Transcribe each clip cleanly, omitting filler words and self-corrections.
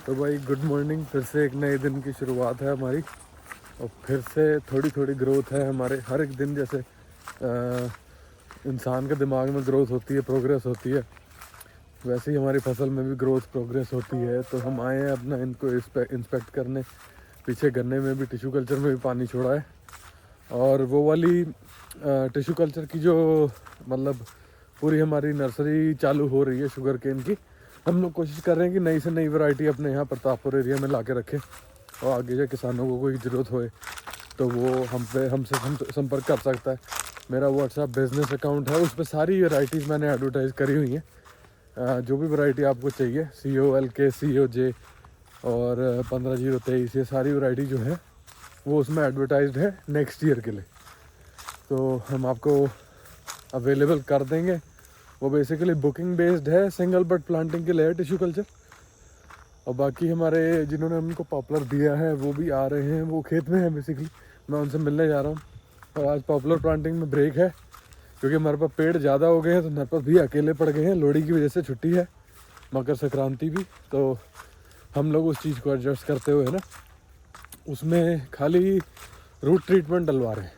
तो भाई good morning. फिर से एक नए दिन की शुरुआत है हमारी और फिर से थोड़ी थोड़ी ग्रोथ है हमारे हर एक दिन। जैसे इंसान के दिमाग में ग्रोथ होती है, प्रोग्रेस होती है, वैसे ही हमारी फसल में भी ग्रोथ प्रोग्रेस होती है। तो हम आए हैं अपना इनको इंस्पेक्ट करने। पीछे गन्ने में भी, टिश्यू कल्चर में भी पानी छोड़ा है। और वो वाली टिश्यू कल्चर की जो मतलब पूरी हमारी नर्सरी चालू हो रही है शुगर केन की। हम लोग कोशिश कर रहे हैं कि नई से नई वैरायटी अपने यहाँ प्रतापपुर एरिया में ला के रखें और आगे जो किसानों को कोई ज़रूरत होए तो वो हमसे संपर्क कर सकता है। मेरा व्हाट्सएप बिज़नेस अकाउंट है, उस पर सारी वैरायटीज़ मैंने एडवर्टाइज़ करी हुई हैं। जो भी वैरायटी आपको चाहिए, COLK, COJ और 15023, ये सारी वैरायटी जो है वो उसमें एडवर्टाइज्ड है नेक्स्ट ईयर के लिए। तो हम आपको अवेलेबल कर देंगे। वो बेसिकली बुकिंग बेस्ड है, सिंगल बट प्लांटिंग के लिए टिश्यू कल्चर। और बाकी हमारे जिन्होंने हमको पॉपुलर दिया है वो भी आ रहे हैं, वो खेत में है बेसिकली। मैं उनसे मिलने जा रहा हूँ। और आज पॉपुलर प्लांटिंग में ब्रेक है क्योंकि हमारे पास पेड़ ज़्यादा हो गए हैं, तो हमारे पास भी अकेले पड़ गए हैं। लोहड़ी की वजह से छुट्टी है, मकर संक्रांति भी, तो हम लोग उस चीज़ को एडजस्ट करते हुए ना उसमें खाली रूट ट्रीटमेंट डलवा रहे हैं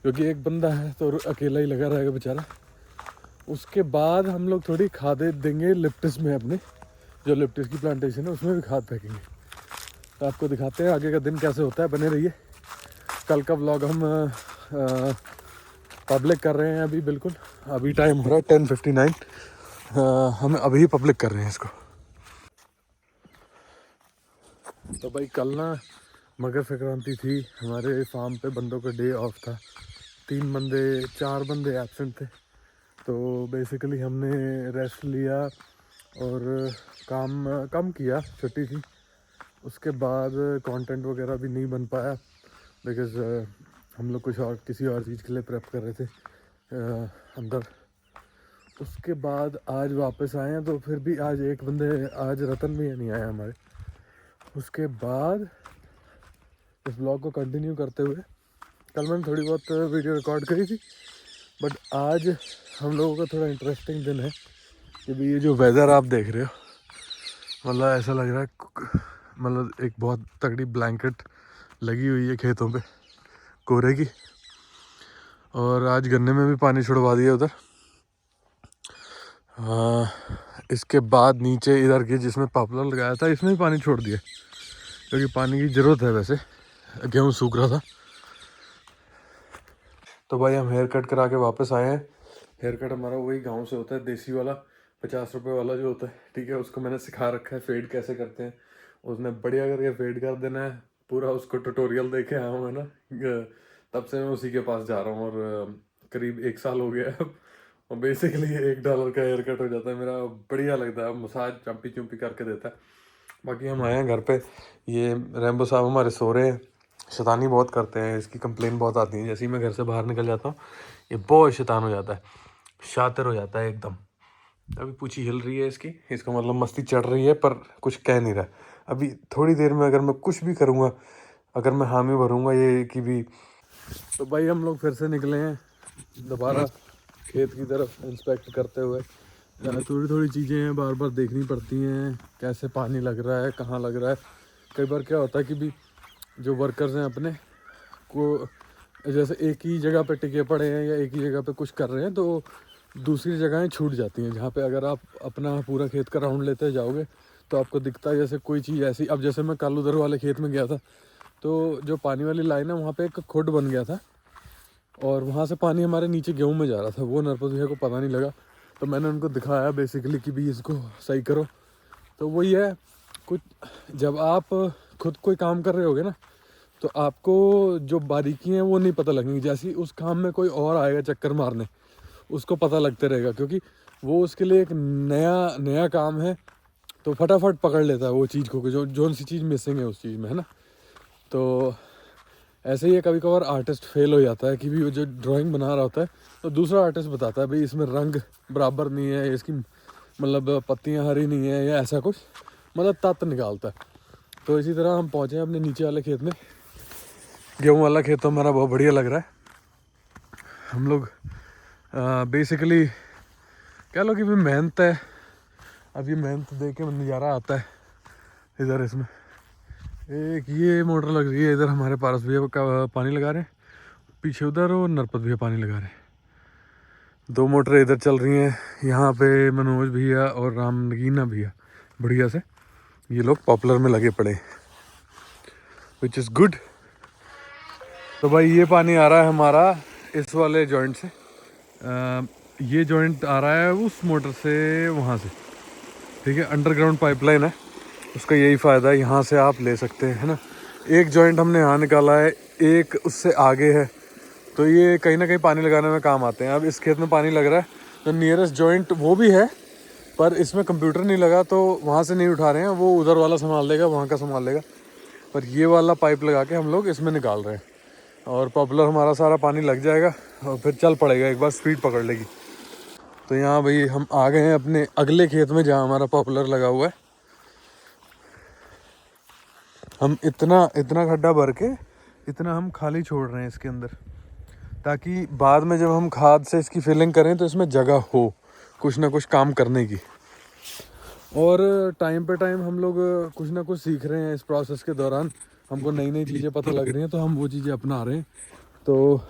क्योंकि एक बंदा है तो अकेला ही लगा रहेगा बेचारा। उसके बाद हम लोग थोड़ी खादें देंगे लिप्टिस में, अपने जो लिप्टिस की प्लांटेशन है उसमें भी खाद फेंकेंगे। तो आपको दिखाते हैं आगे का दिन कैसे होता है, बने रहिए। कल का व्लॉग हम पब्लिक कर रहे हैं अभी। बिल्कुल अभी टाइम हो रहा है 10:59। हम अभी पब्लिक कर रहे हैं इसको। तो भाई कल ना मकर संक्रांति थी, हमारे फार्म पे बंदों का डे ऑफ था। 4 बंदे एब्सेंट थे। तो बेसिकली हमने रेस्ट लिया और काम कम किया, छुट्टी थी। उसके बाद कंटेंट वगैरह भी नहीं बन पाया बिकॉज़ हम लोग कुछ और किसी और चीज़ के लिए प्रेप कर रहे थे अंदर। उसके बाद आज वापस आए हैं, तो फिर भी आज एक बंदे, आज रतन भी नहीं आया हमारे। उसके बाद इस ब्लॉग को कंटिन्यू करते हुए कल मैंने थोड़ी बहुत वीडियो रिकॉर्ड करी थी, बट आज हम लोगों का थोड़ा इंटरेस्टिंग दिन है कि भाई ये जो वेदर आप देख रहे हो, मतलब ऐसा लग रहा है मतलब एक बहुत तगड़ी ब्लैंकेट लगी हुई है खेतों पे कोहरे की। और आज गन्ने में भी पानी छुड़वा दिया उधर। इसके बाद नीचे इधर की जिसमें पॉपुलर लगाया था इसमें भी पानी छोड़ दिया क्योंकि पानी की ज़रूरत है। वैसे गेहूँ सूख रहा था। तो भाई हम हेयर कट करा के वापस आए हैं। हेयर कट हमारा वही गांव से होता है, देसी वाला, 50 रुपये वाला जो होता है, ठीक है। उसको मैंने सिखा रखा है फेड कैसे करते हैं। उसने बढ़िया करके फेड कर देना है पूरा। उसको ट्यूटोरियल देखे आया हूँ मैं ना, तब से मैं उसी के पास जा रहा हूँ और करीब 1 साल हो गया अब। और बेसिकली $1 का हेयर कट हो जाता है मेरा। बढ़िया लगता है, मसाज चंपी चुम्पी करके देता है। बाकी हम आए हैं घर पे, ये रैम्बो साहब हमारे सो रहे हैं। शैतानी बहुत करते हैं, इसकी कंप्लेन बहुत आती है। जैसे ही मैं घर से बाहर निकल जाता हूँ ये बहुत शैतान हो जाता है, शातिर हो जाता है एकदम। अभी पूछी हिल रही है इसकी, इसका मतलब मस्ती चढ़ रही है, पर कुछ कह नहीं रहा। अभी थोड़ी देर में अगर मैं कुछ भी करूँगा, अगर मैं हामी भरूँगा ये कि भी। तो भाई हम लोग फिर से निकले हैं दोबारा खेत की तरफ इंस्पेक्ट करते हुए। थोड़ी थोड़ी चीज़ें हैं बार बार देखनी पड़ती हैं, कैसे पानी लग रहा है, कहाँ लग रहा है। कई बार क्या होता है कि भी जो वर्कर्स हैं अपने को, जैसे एक ही जगह पे टिके पड़े हैं या एक ही जगह पे कुछ कर रहे हैं, तो दूसरी जगहें छूट जाती हैं जहाँ पे अगर आप अपना पूरा खेत का राउंड लेते जाओगे तो आपको दिखता है जैसे कोई चीज़ ऐसी। अब जैसे मैं कल उधर वाले खेत में गया था, तो जो पानी वाली लाइन है वहाँ पे एक खुड बन गया था और वहाँ से पानी हमारे नीचे गेहूँ में जा रहा था। वो नरपत भैया को पता नहीं लगा, तो मैंने उनको दिखाया बेसिकली कि भी इसको सही करो। तो वही है, कुछ जब आप खुद कोई काम कर रहे होगे ना, तो आपको जो बारीकी हैं वो नहीं पता लगेंगी। जैसे उस काम में कोई और आएगा चक्कर मारने, उसको पता लगते रहेगा क्योंकि वो उसके लिए एक नया नया काम है, तो फटाफट पकड़ लेता है वो चीज़ को कि जो सी चीज़ मिसिंग है उस चीज़ में, है ना। तो ऐसे ही कभी कभार आर्टिस्ट फेल हो जाता है कि भी वो जो ड्राइंग बना रहा होता है तो दूसरा आर्टिस्ट बताता है भाई इसमें रंग बराबर नहीं है, इसकी मतलब पत्तियाँ हरी नहीं है या ऐसा कुछ, मतलब तत्व निकालता है। तो इसी तरह हम पहुँचे हैं अपने नीचे वाले खेत में। गेहूँ वाला खेत तो हमारा बहुत बढ़िया लग रहा है। हम लोग बेसिकली कह लो कि भी मेहनत है। अब ये मेहनत देख के नज़ारा आता है। इधर इसमें एक ये मोटर लग रही है, इधर हमारे पारस भैया पानी लगा रहे हैं, पीछे उधर और नरपत भैया पानी लगा रहे हैं। 2 मोटरें इधर चल रही हैं। यहाँ पे मनोज भैया और राम नगीना भैया बढ़िया से ये लोग पॉपुलर में लगे पड़े, विच इज़ गुड। तो भाई ये पानी आ रहा है हमारा इस वाले जॉइंट से, ये जॉइंट आ रहा है उस मोटर से वहाँ से, ठीक है। अंडरग्राउंड पाइपलाइन है, उसका यही फ़ायदा है, यहाँ से आप ले सकते हैं, है ना। एक जॉइंट हमने यहाँ निकाला है, एक उससे आगे है, तो ये कहीं ना कहीं पानी लगाने में काम आते हैं। अब इस खेत में पानी लग रहा है तो नियरेस्ट जॉइंट वो भी है, पर इसमें कंप्यूटर नहीं लगा तो वहाँ से नहीं उठा रहे हैं, वो उधर वाला संभाल लेगा, वहाँ का संभाल लेगा। पर ये वाला पाइप लगा के हम लोग इसमें निकाल रहे हैं और पॉपुलर हमारा सारा पानी लग जाएगा और फिर चल पड़ेगा, एक बार स्पीड पकड़ लेगी। तो यहाँ भाई हम आ गए हैं अपने अगले खेत में जहाँ हमारा पॉपुलर लगा हुआ है। हम इतना खड्डा भर के इतना हम खाली छोड़ रहे हैं इसके अंदर, ताकि बाद में जब हम खाद से इसकी फिलिंग करें तो इसमें जगह हो कुछ ना कुछ काम करने की। और टाइम पे टाइम हम लोग कुछ ना कुछ सीख रहे हैं इस प्रोसेस के दौरान, हमको नई नई चीज़ें पता लग रही हैं तो हम वो चीज़ें अपना रहे हैं। तो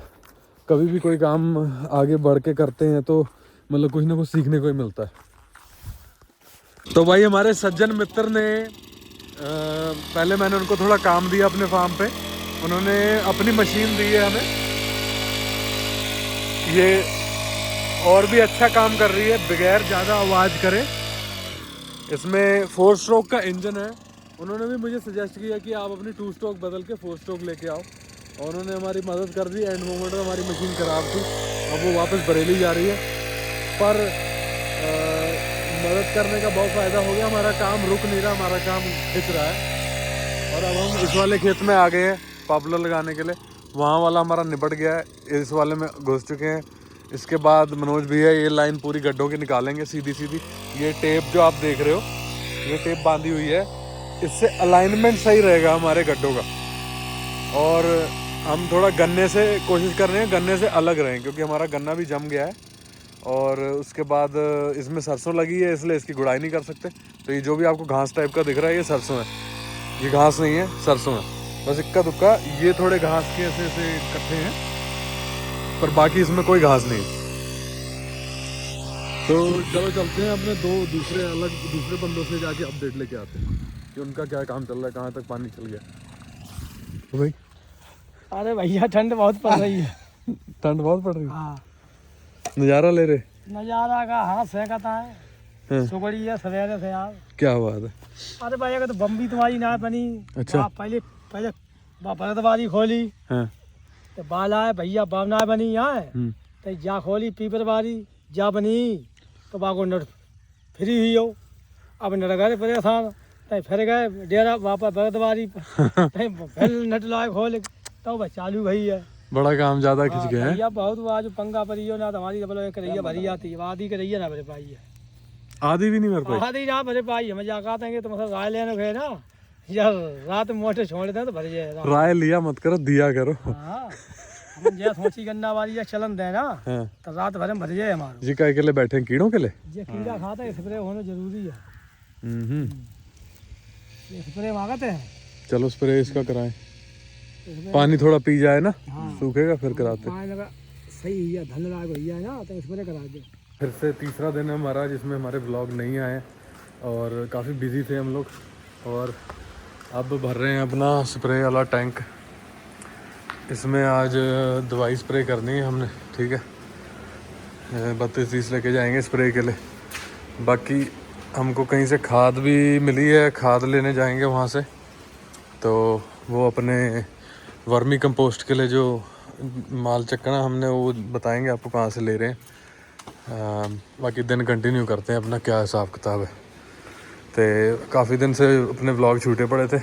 कभी भी कोई काम आगे बढ़ के करते हैं तो मतलब कुछ ना कुछ सीखने को ही मिलता है। तो भाई हमारे सज्जन मित्र ने पहले मैंने उनको थोड़ा काम दिया अपने फार्म पे, उन्होंने अपनी मशीन दी है हमें, ये और भी अच्छा काम कर रही है बगैर ज़्यादा आवाज़ करे। इसमें 4 स्ट्रोक का इंजन है। उन्होंने भी मुझे सजेस्ट किया कि आप अपनी 2 स्ट्रोक बदल के 4 स्ट्रोक लेके आओ, और उन्होंने हमारी मदद कर दी। एंड मोमेंट में हमारी मशीन ख़राब थी, अब वो वापस बरेली जा रही है, पर मदद करने का बहुत फ़ायदा हो गया। हमारा काम रुक नहीं रहा, हमारा काम खिंच रहा है। और अब हम इस वाले खेत में आ गए हैं पॉपुलर लगाने के लिए, वहाँ वाला हमारा निपट गया है, इस वाले में घुस चुके हैं। इसके बाद मनोज भैया ये लाइन पूरी गड्ढों की निकालेंगे सीधी सीधी। ये टेप जो आप देख रहे हो, ये टेप बांधी हुई है, इससे अलाइनमेंट सही रहेगा हमारे गड्ढों का। और हम थोड़ा गन्ने से कोशिश कर रहे हैं, गन्ने से अलग रहें, क्योंकि हमारा गन्ना भी जम गया है। और उसके बाद इसमें सरसों लगी है, इसलिए इसकी गुड़ाई नहीं कर सकते। तो ये जो भी आपको घास टाइप का दिख रहा है ये सरसों है, ये घास नहीं है, सरसों है। बस इक्का दुक्का ये थोड़े घास के ऐसे ऐसे इकट्ठे हैं, पर बाकी इसमें कोई घास नहीं। तो चलो चलते हैं अपने दूसरे बंदों से जाके अपडेट लेके आते हैं कि उनका क्या काम चल रहा है, कहाँ तक पानी चल गया। तो भाई अरे भैया ठंड बहुत पड़ रही है। ठंड बहुत पड़ रही है। हाँ, नज़ारा ले रहे, नज़ारा का हाथ सेकता है। हाँ। सुगड़ी है सवेरे से यार, क्या बात है। अरे भैया का तो बम्बी तुम्हारी ना बनी। अच्छा। पहले भरतवारी खोली, हाँ। तो बाला है भैया बावना बनी यहाँ, तो जा खोली पीपर बारी जा बनी, तो बागो नट फ्री हुई हो। अब नट गए परेशान, तो फिर गए डेरा वापस भरतवारी, फिर नट लाए खोल, तो बस चालू भई है। बड़ा काम ज्यादा खिंच गया है भैया बहुत आज पंगा परियो ना, हमारी करैया भरी आती है, आधी करैया ना भरे पाई है, आधी भी नहीं मर पाई। आधी ना भरे पाई है। मजाक आते तो मतलब राय लेने गए ना यार, रात मोटे छोड़ देते तो भर जाए। राय लिया मत करो, दिया करो। हाँ, हम सोची गन्ना वाली चलन दे ना, हाँ। तो रात भर में भर जाए हमारा। जी काय के लिए बैठे हैं, कीड़ों के लिए। ये कीड़ा खाता है, स्प्रे होना जरूरी है। ये स्प्रे मांगते हैं, चलो स्प्रे इसका कराएं, पानी थोड़ा पी जाए ना, सूखेगा फिर कराते। लगा सही है, धन लाग भैया है ना, तो स्प्रे करा दे। फिर से तीसरा दिन है हमारा जिसमें हमारे ब्लॉग नहीं आए, और काफ़ी बिजी थे हम लोग। और अब भर रहे हैं अपना स्प्रे वाला टैंक। इसमें आज दवाई स्प्रे करनी है हमने, ठीक है। 32-30 लेके जाएंगे स्प्रे के लिए। बाकी हमको कहीं से खाद भी मिली है, खाद लेने जाएंगे वहाँ से। तो वो अपने वर्मी कंपोस्ट के लिए जो माल चक्कना हमने वो बताएंगे आपको कहाँ से ले रहे हैं। बाकी दिन कंटिन्यू करते हैं अपना, क्या हिसाब किताब है। तो काफ़ी दिन से अपने व्लॉग छूटे पड़े थे,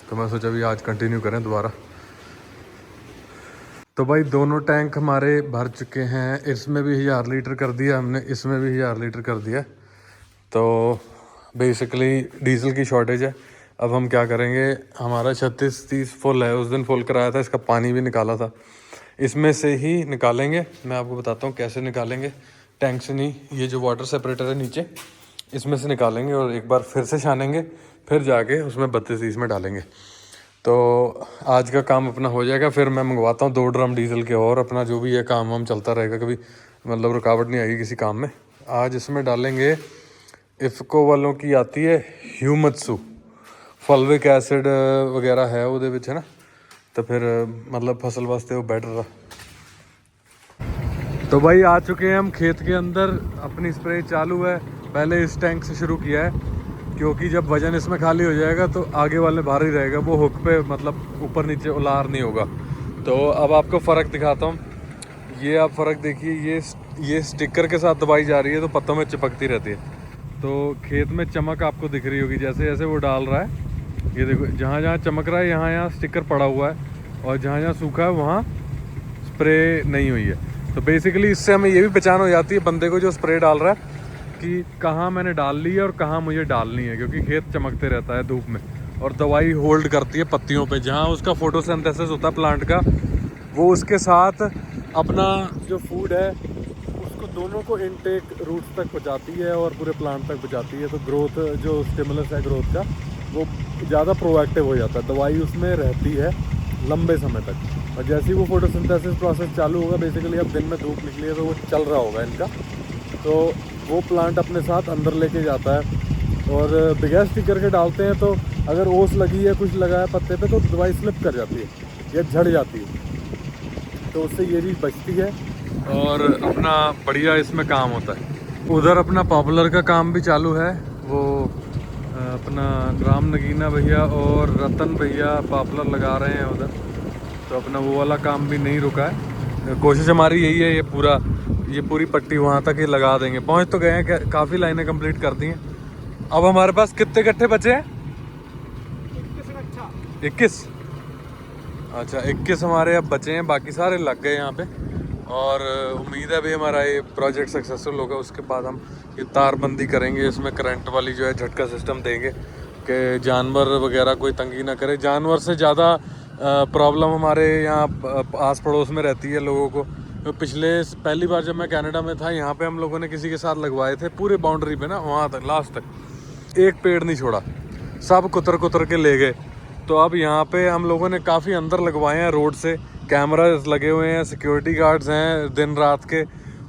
तो मैं सोचा भी आज कंटिन्यू करें दोबारा। तो भाई दोनों टैंक हमारे भर चुके हैं, इसमें भी 1000 लीटर कर दिया हमने, इसमें भी 1000 लीटर कर दिया। तो बेसिकली डीजल की शॉर्टेज है। अब हम क्या करेंगे, हमारा 36-30 फुल है, उस दिन फुल कराया था, इसका पानी भी निकाला था, इसमें से ही निकालेंगे। मैं आपको बताता हूँ कैसे निकालेंगे, टैंक से नहीं। ये जो वाटर सेपरेटर है नीचे, इसमें से निकालेंगे और एक बार फिर से छानेंगे, फिर जाके उसमें 32-30 में डालेंगे। तो आज का काम अपना हो जाएगा, फिर मैं मंगवाता हूँ 2 ड्रम डीजल के और अपना जो भी है काम वाम चलता रहेगा, कभी मतलब रुकावट नहीं आएगी किसी काम में। आज इसमें डालेंगे इफ़को वालों की आती है ह्यूमत्सु, फॉल्विक एसिड वगैरह है ਉਹਦੇ ਵਿੱਚ है ना, तो फिर मतलब फसल वास्ते वो बेटर रहा। तो भाई आ चुके हैं हम खेत के अंदर, अपनी स्प्रे चालू है। पहले इस टैंक से शुरू किया है क्योंकि जब वजन इसमें खाली हो जाएगा तो आगे वाले भारी रहेगा, वो हुक पे मतलब ऊपर नीचे उलार नहीं होगा। तो अब आपको फ़र्क दिखाता हूँ, ये आप फ़र्क देखिए, ये स्टिकर के साथ दवाई जा रही है तो पत्तों में चिपकती रहती है। तो खेत में चमक आपको दिख रही होगी जैसे जैसे वो डाल रहा है। ये देखो जहाँ जहाँ चमक रहा है यहाँ यहाँ स्टिकर पड़ा हुआ है, और जहाँ जहाँ सूखा है वहाँ स्प्रे नहीं हुई है। तो बेसिकली इससे हमें ये भी पहचान हो जाती है बंदे को जो स्प्रे डाल रहा है कि कहाँ मैंने डाल ली है और कहाँ मुझे डालनी है, क्योंकि खेत चमकते रहता है धूप में और दवाई होल्ड करती है पत्तियों पे। जहाँ उसका फोटोसिंथेसिस होता है प्लांट का, वो उसके साथ अपना जो फूड है उसको दोनों को इनटेक रूट्स तक पहुँचाती है और पूरे प्लांट तक पहुँचाती है। तो ग्रोथ जो स्टिमुलस है ग्रोथ का, वो ज़्यादा प्रोएक्टिव हो जाता है, दवाई उसमें रहती है लंबे समय तक। और जैसे ही वो फोटोसिंथेसिस प्रोसेस चालू होगा, बेसिकली अब दिन में धूप निकली है तो वो चल रहा होगा इनका, तो वो प्लांट अपने साथ अंदर लेके जाता है। और बगैर स्टिकर के डालते हैं तो अगर ओस लगी है, कुछ लगा है पत्ते पे, तो दवाई स्लिप कर जाती है या झड़ जाती है, तो उससे ये चीज़ बचती है और अपना बढ़िया इसमें काम होता है। उधर अपना पॉपुलर का काम भी चालू है, वो अपना राम नगीना भैया और रतन भैया पॉपुलर लगा रहे हैं उधर, तो अपना वो वाला काम भी नहीं रुका है। कोशिश हमारी यही है, ये पूरी पट्टी वहाँ तक ही लगा देंगे। पहुँच तो गए हैं, काफ़ी लाइनें कंप्लीट कर दी हैं। अब हमारे पास कितने गट्ठे बचे हैं? 21। अच्छा 21 हमारे अब बचे हैं, बाकी सारे लग गए यहाँ पे। और उम्मीद है भी हमारा ये प्रोजेक्ट सक्सेसफुल होगा। उसके बाद हम ये तारबंदी करेंगे, इसमें करंट वाली जो है झटका सिस्टम देंगे कि जानवर वगैरह कोई तंगी ना करे। जानवर से ज़्यादा प्रॉब्लम हमारे यहाँ आस पड़ोस में रहती है लोगों को। तो पहली बार जब मैं कनाडा में था, यहाँ पे हम लोगों ने किसी के साथ लगवाए थे पूरे बाउंड्री पे ना, वहाँ तक लास्ट तक एक पेड़ नहीं छोड़ा, सब कुतर के ले गए। तो अब यहाँ पे हम लोगों ने काफ़ी अंदर लगवाए हैं रोड से, कैमरास लगे हुए हैं, सिक्योरिटी गार्ड्स हैं दिन रात के।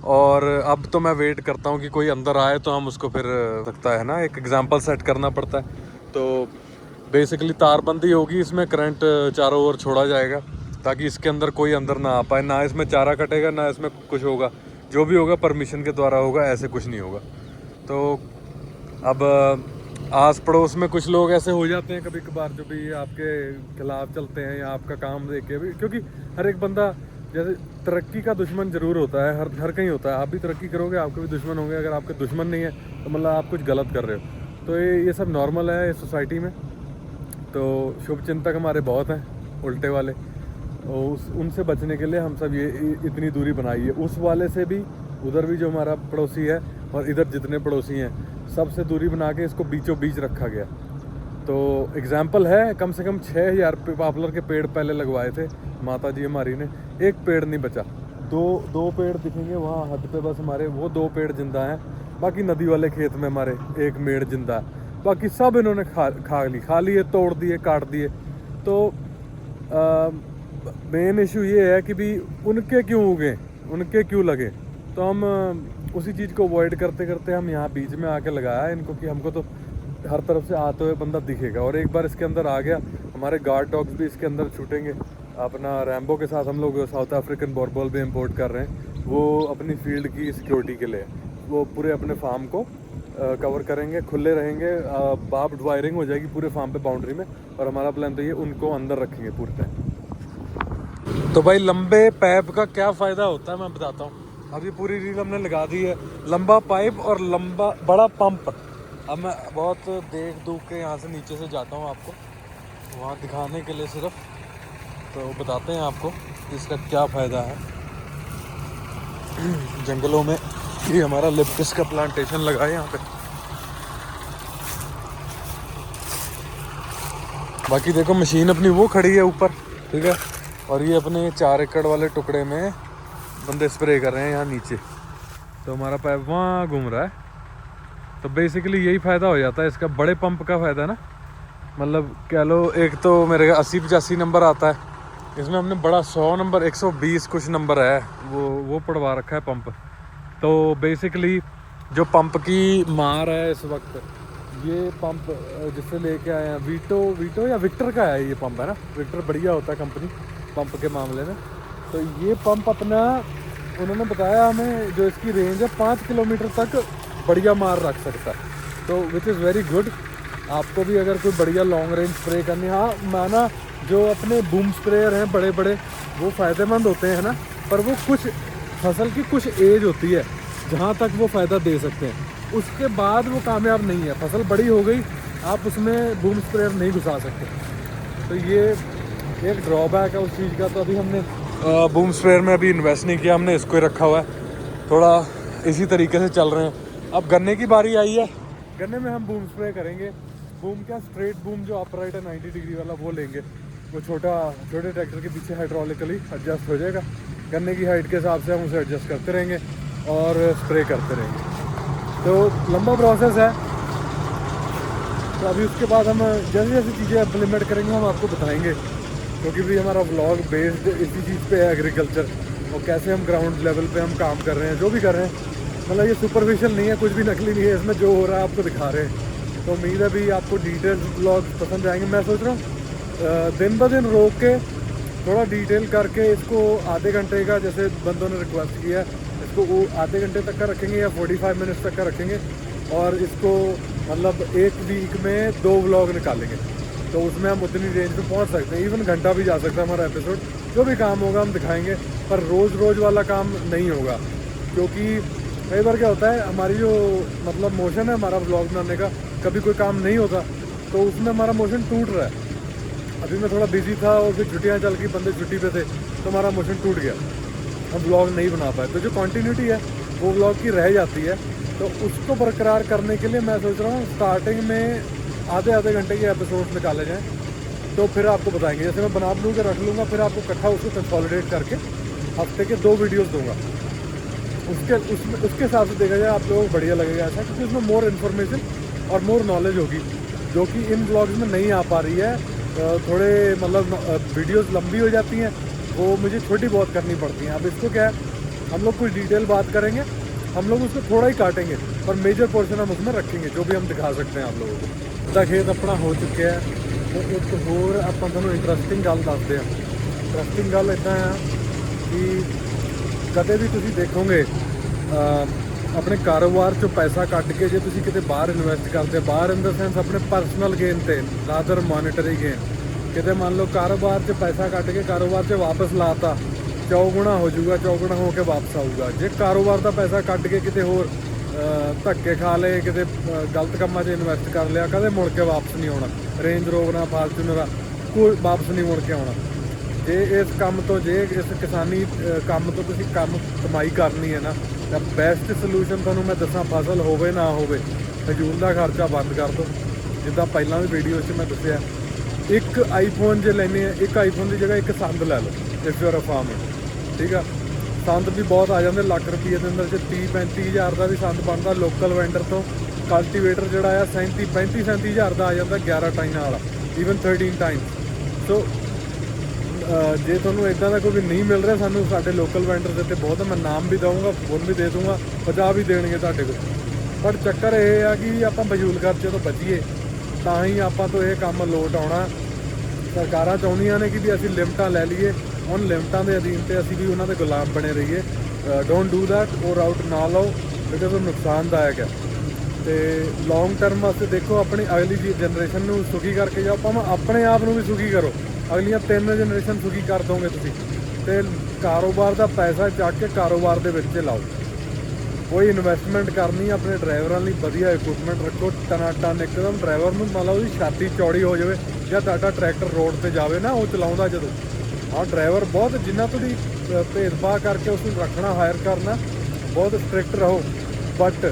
और अब तो मैं वेट करता हूँ कि कोई अंदर आए तो हम उसको फिर सकता है ना, एक एग्जांपल सेट करना पड़ता है। तो बेसिकली तारबंदी होगी, इसमें करंट चारों ओर छोड़ा जाएगा ताकि इसके अंदर कोई अंदर ना आ पाए, ना इसमें चारा कटेगा ना इसमें कुछ होगा। जो भी होगा परमिशन के द्वारा होगा, ऐसे कुछ नहीं होगा। तो अब आस पड़ोस में कुछ लोग ऐसे हो जाते हैं कभी कभार जो भी आपके खिलाफ चलते हैं या आपका काम देख के भी, क्योंकि हर एक बंदा जैसे तरक्की का दुश्मन ज़रूर होता है, हर कहीं होता है। आप भी तरक्की करोगे, आपके भी दुश्मन होंगे। अगर आपके दुश्मन नहीं है तो मतलब आप कुछ गलत कर रहे हो। तो ये सब नॉर्मल है इस सोसाइटी में। तो शुभ चिंतक हमारे बहुत हैं उल्टे वाले, और उनसे बचने के लिए हम सब ये इतनी दूरी बनाई है। उस वाले से भी, उधर भी जो हमारा पड़ोसी है और इधर जितने पड़ोसी हैं, सबसे दूरी बना के इसको बीचों बीच रखा गया। तो एग्जाम्पल है, कम से कम 6000 पॉपुलर के पेड़ पहले लगवाए थे माता जी हमारी ने, एक पेड़ नहीं बचा। दो पेड़ दिखेंगे वहाँ हद पे बस हमारे, वो 2 पेड़ जिंदा हैं। बाकी नदी वाले खेत में हमारे 1 पेड़ जिंदा है, बाकी सब इन्होंने खा लिए, तोड़ दिए, काट दिए। तो मेन इशू ये है कि भी उनके क्यों उगे, उनके क्यों लगे। तो हम उसी चीज़ को अवॉइड करते करते हम यहाँ बीच में आके लगाया इनको, कि हमको तो हर तरफ से आते हुए बंदा दिखेगा। और एक बार इसके अंदर आ गया, हमारे गार्ड डॉग्स भी इसके अंदर छूटेंगे। अपना रैम्बो के साथ हम लोग साउथ अफ्रीकन बॉर्बोल भी इंपोर्ट कर रहे हैं, वो अपनी फील्ड की सिक्योरिटी के लिए। वो पूरे अपने फार्म को कवर करेंगे, खुले रहेंगे, बार्ब्ड वायरिंग हो जाएगी पूरे फार्म पे बाउंड्री में। और हमारा प्लान तो ये उनको अंदर रखेंगे पूरे टाइम। तो भाई लंबे पाइप का क्या फ़ायदा होता है मैं बताता हूँ। अब ये पूरी रील हमने लगा दी है, लंबा पाइप और लंबा बड़ा पंप। अब मैं बहुत देख दूख के यहाँ से नीचे से जाता हूँ आपको वहाँ दिखाने के लिए सिर्फ, तो बताते हैं आपको इसका क्या फ़ायदा है। जंगलों में ये हमारा लिप्टिस का प्लांटेशन लगा है यहाँ पे। बाकी देखो मशीन अपनी वो खड़ी है ऊपर, ठीक है, और ये अपने 4 एकड़ वाले टुकड़े में बंदे स्प्रे कर रहे हैं यहाँ नीचे। तो हमारा पाइप वहाँ घूम रहा है, तो बेसिकली यही फ़ायदा हो जाता है इसका, बड़े पंप का फ़ायदा ना, मतलब कह लो एक तो मेरे 80-85 नंबर आता है, इसमें हमने बड़ा 100 नंबर 120 कुछ नंबर है वो पड़वा रखा है पंप। तो बेसिकली जो पंप की मार है इस वक्त, ये पंप जिससे लेके आए हैं वीटो या विक्टर का है ये पंप, है ना, विक्टर बढ़िया होता है कंपनी पंप के मामले में। तो ये पंप अपना उन्होंने बताया हमें जो इसकी रेंज है 5 किलोमीटर तक बढ़िया मार रख सकता है, तो विच इज़ वेरी गुड। आपको भी अगर कोई बढ़िया लॉन्ग रेंज स्प्रे करनी, हाँ माना जो अपने बूम स्प्रेयर हैं बड़े बड़े वो फ़ायदेमंद होते हैं ना, पर वो कुछ फसल की कुछ एज होती है जहाँ तक वो फ़ायदा दे सकते हैं, उसके बाद वो कामयाब नहीं है। फसल बड़ी हो गई, आप उसमें बूम स्प्रेयर नहीं घुसा सकते, तो ये एक ड्रॉबैक है उस चीज़ का। तो अभी हमने बूम स्प्रेयर में अभी इन्वेस्ट नहीं किया, हमने इसको ही रखा हुआ है, थोड़ा इसी तरीके से चल रहे हैं। अब गन्ने की बारी आई है, गन्ने में हम बूम स्प्रे करेंगे। बूम क्या, स्ट्रेट बूम जो अपराइट है 90 डिग्री वाला वो लेंगे, वो छोटे ट्रैक्टर के पीछे हाइड्रोलिकली एडजस्ट हो जाएगा, गन्ने की हाइट के हिसाब से हम उसे एडजस्ट करते रहेंगे और स्प्रे करते रहेंगे। तो लंबा प्रोसेस है, तो अभी उसके बाद हम जैसे जैसी चीज़ें इम्प्लीमेंट करेंगे हम आपको बताएंगे, क्योंकि भी हमारा व्लॉग बेस्ड इसी चीज़ पे है, एग्रीकल्चर, और कैसे हम ग्राउंड लेवल पे हम काम कर रहे हैं, जो भी कर रहे हैं। मतलब ये सुपरफिशियल नहीं है, कुछ भी नकली नहीं है, इसमें जो हो रहा है आपको दिखा रहे हैं। तो उम्मीद है भी आपको डिटेल व्लॉग पसंद आएंगे। मैं सोच रहा हूँ दिन ब दिन रोक के थोड़ा डिटेल करके इसको आधे घंटे का, जैसे बंदों ने रिक्वेस्ट किया, इसको वो आधे घंटे तक का रखेंगे या 45 मिनट्स तक का रखेंगे, और इसको मतलब एक वीक में 2 व्लॉग निकालेंगे, तो उसमें हम उतनी रेंज पे पहुंच सकते हैं। इवन घंटा भी जा सकता है हमारा एपिसोड, जो भी काम होगा हम दिखाएंगे, पर रोज़ वाला काम नहीं होगा, क्योंकि कई बार क्या होता है हमारी जो मतलब मोशन है हमारा व्लॉग बनाने का, कभी कोई काम नहीं होता तो उसमें हमारा मोशन टूट रहा है। अभी मैं थोड़ा बिजी था और फिर छुट्टियाँ चल गई, बंदे छुट्टी पे थे, तो हमारा मोशन टूट गया, हम व्लॉग नहीं बना पाए। तो जो कंटिन्यूटी है वो व्लॉग की रह जाती है, तो उसको बरकरार करने के लिए मैं सोच रहा हूँ स्टार्टिंग में आधे घंटे के एपिसोड निकाले जाएँ, तो फिर आपको बताएंगे। जैसे मैं बना बनू के रख लूँगा, फिर आपको इकट्ठा उसको कंसोलिडेट करके हफ्ते के 2 वीडियोज़ दूँगा, उसके हिसाब से देखा जाए आप लोगों को बढ़िया लगेगा ऐसा, क्योंकि उसमें मोर इन्फॉर्मेशन और मोर नॉलेज होगी, जो कि इन व्लॉग्स में नहीं आ पा रही है। थोड़े मतलब वीडियोस लंबी हो जाती हैं, वो मुझे छोटी बहुत करनी पड़ती हैं। अब इसको क्या है, हम लोग कुछ डिटेल बात करेंगे, हम लोग उसको थोड़ा ही काटेंगे और मेजर पोर्शन हम उसमें रखेंगे, जो भी हम दिखा सकते हैं आप लोगों को। तो खेत अपना हो चुके हैं, तो एक होर ਆਪਾਂ ਤੁਹਾਨੂੰ इंटरस्टिंग गल दसते हैं। इंटरस्टिंग गल इदा है कि कदे भी तुसी देखोगे अपने कारोबार चो पैसा कट के जे तुसी किते बाहर इन्वेस्ट करते, बाहर इन द सेंस अपने पर्सनल गेन ते रादर मॉनेटरी गेन, किते मान लो कारोबार च पैसा कट के कारोबार च वापस लाता, चौगुना हो जाऊगा, चौगुना हो के वापस आऊगा। जे कारोबार का पैसा कट के किते होर धक्के खा ले, किते गलत कामां च इन्वेस्ट कर लिया, कदे मुड़ के वापस नहीं आना। रेंज रोवरा फार्चूनर कोई वापस नहीं मुड़ के आना। जे इस काम तो जे इस किसानी काम तो तुसी कमाई करनी है ना, तो बेस्ट सलूशन तुहानूं मैं दसां, फसल होवे ना होवे फजूल का खर्चा बंद कर दो। जिद्दां पहलां भी वीडियो च मैं दस्सिआ, एक आईफोन जे लैने, एक आईफोन की जगह एक संद लै लो if you are a farmer, ठीक है। संद भी बहुत आ जाते, ਲੱਖ रुपये के अंदर 30-35 हज़ार का भी संद बनता लोकल वेंडर तो। कल्टीवेटर जोड़ा आ 35-37 हज़ार का आ जाता 11 टाइम वाला, ईवन 13 टाइम। सो जे थोनों इदा का कोई नहीं मिल रहा, सानू साडे लोकल वेंडर देते बहुत, मैं नाम भी दूँगा, फोन भी दे दूँगा, 50 भी देंगे तुहाडे को। पर चक्कर ये है कि आप फजूल खर्चे तो बचीए, ਤਾਂ ਹੀ ਆਪਾਂ ਤੋਂ ਇਹ ਕੰਮ ਲੋਟ ਆਉਣਾ। ਸਰਕਾਰਾਂ ਚਾਹੁੰਦੀਆਂ ਨੇ ਕਿ ਵੀ ਅਸੀਂ ਲਿਮਟਾਂ ਲੈ ਲਈਏ, ਹੁਣ ਲਿਮਟਾਂ ਦੇ ਅਧੀਨ ਤੇ ਅਸੀਂ ਵੀ ਉਹਨਾਂ ਦੇ ਗੁਲਾਮ ਬਣੇ ਰਹੀਏ। ਡੋਂਟ ਡੂ ਦੈਟ, ਉਹ ਰਾਊਟ ਨਾ ਲਓ, ਬਿਕਾਜ਼ ਉਹ ਨੁਕਸਾਨਦਾਇਕ ਹੈ। ਤੇ ਲੌਂਗ ਟਰਮ ਵਾਸਤੇ ਦੇਖੋ, ਆਪਣੀ ਅਗਲੀ ਜਨਰੇਸ਼ਨ ਨੂੰ ਸੁਖੀ ਕਰਕੇ ਜਾਓ, ਭਾਵੇਂ ਆਪਣੇ ਆਪ ਨੂੰ ਵੀ ਸੁਖੀ ਕਰੋ, ਅਗਲੀਆਂ 3 ਜਨਰੇਸ਼ਨ ਸੁਖੀ ਕਰ ਦੋਗੇ ਤੁਸੀਂ। ਤੇ ਕਾਰੋਬਾਰ ਦਾ ਪੈਸਾ ਚੱਕ ਕੇ ਕਾਰੋਬਾਰ ਦੇ ਵਿੱਚ ਲਾਓ। कोई इन्वेस्टमेंट करनी, अपने ड्राइवरों लिए वधिया इक्विपमेंट रखो, टनाटन एकदम ड्राइवर में मतलब उसकी छाती चौड़ी हो जाए, या तुहाडा ट्रैक्टर रोड पर जाए ना, वो चलाउंदा जदों, हाँ ड्राइवर बहुत जिन्ना तुहाडी भेदभाव करके उसको रखना, हायर करना, बहुत स्ट्रिक्ट रहो। बट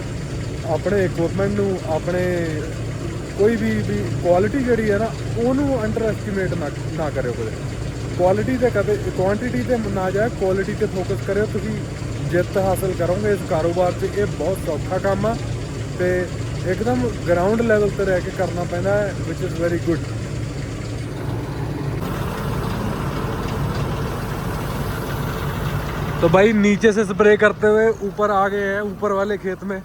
अपने इक्विपमेंट नूं, अपने कोई भी क्वालिटी जिहड़ी है ना, उहनूं अंडर एस्टीमेट ना करियो कदे। क्वालिटी ते कदे क्वांटिटी ते ना जाए, क्वालिटी ते फोकस करियो। तुसीं जित हासिल करोगे इस कारोबार से, ये बहुत सौखा काम है। तो एकदम ग्राउंड लेवल पे रह के करना पैंदा है, विच इज़ वेरी गुड। तो भाई नीचे से स्प्रे करते हुए ऊपर आ गए हैं, ऊपर वाले खेत में।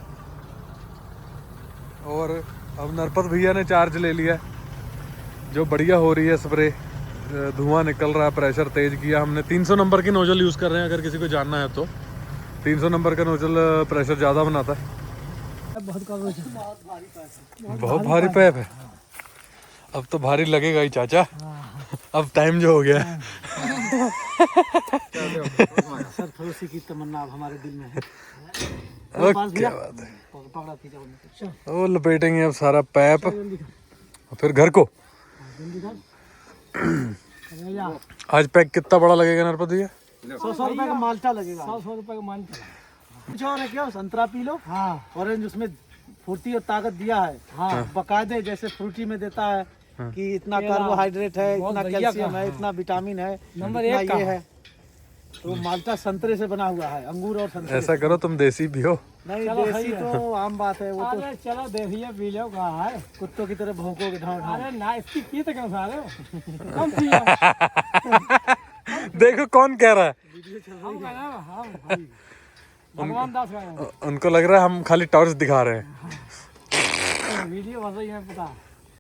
और अब नरपत भैया ने चार्ज ले लिया, जो बढ़िया हो रही है स्प्रे, धुआं निकल रहा है, प्रेशर तेज किया हमने। 300 नंबर की नोजल यूज़ कर रहे हैं, अगर किसी को जानना है तो। 300 नंबर का नोजल प्रेशर ज़्यादा बनाता है। बहुत भारी पाइप है। अब तो भारी लगेगा ही चाचा, अब टाइम जो हो गया है। सरफरोशी की तमन्ना अब हमारे दिल में है। क्या बात है। वो लपेटेंगे अब सारा पाइप, फिर घर को। आज पैक कितना बड़ा लगेगा नरपत भैया? 100 रुपए का माल्टा लगेगा। 100 रुपए का माल्टा। कुछ और है क्या? संतरा पी लो। हाँ। ऑरेंज उसमें फुर्ती और ताकत दिया है। हाँ। बकायदे जैसे फ्रूटी में देता है कि इतना कार्बोहाइड्रेट है, इतना कैल्शियम है, इतना विटामिन है, नंबर 1 ये है। तो माल्टा संतरे से बना हुआ है, अंगूर और संतरे। ऐसा करो तुम देसी भी हो। नहीं देसी तो आम बात है, वो तो चलो देसी पी लो। कहा है कुत्तों की तरह भौंकोगे ढांढ। अरे ना, इसकी पी तो कौन सा रहे हो? कौन सी देखो कौन कह रहा है। भगवान दास का उनको लग रहा है हम खाली टॉर्च दिखा रहे हैं। वीडियो बन रही है, पता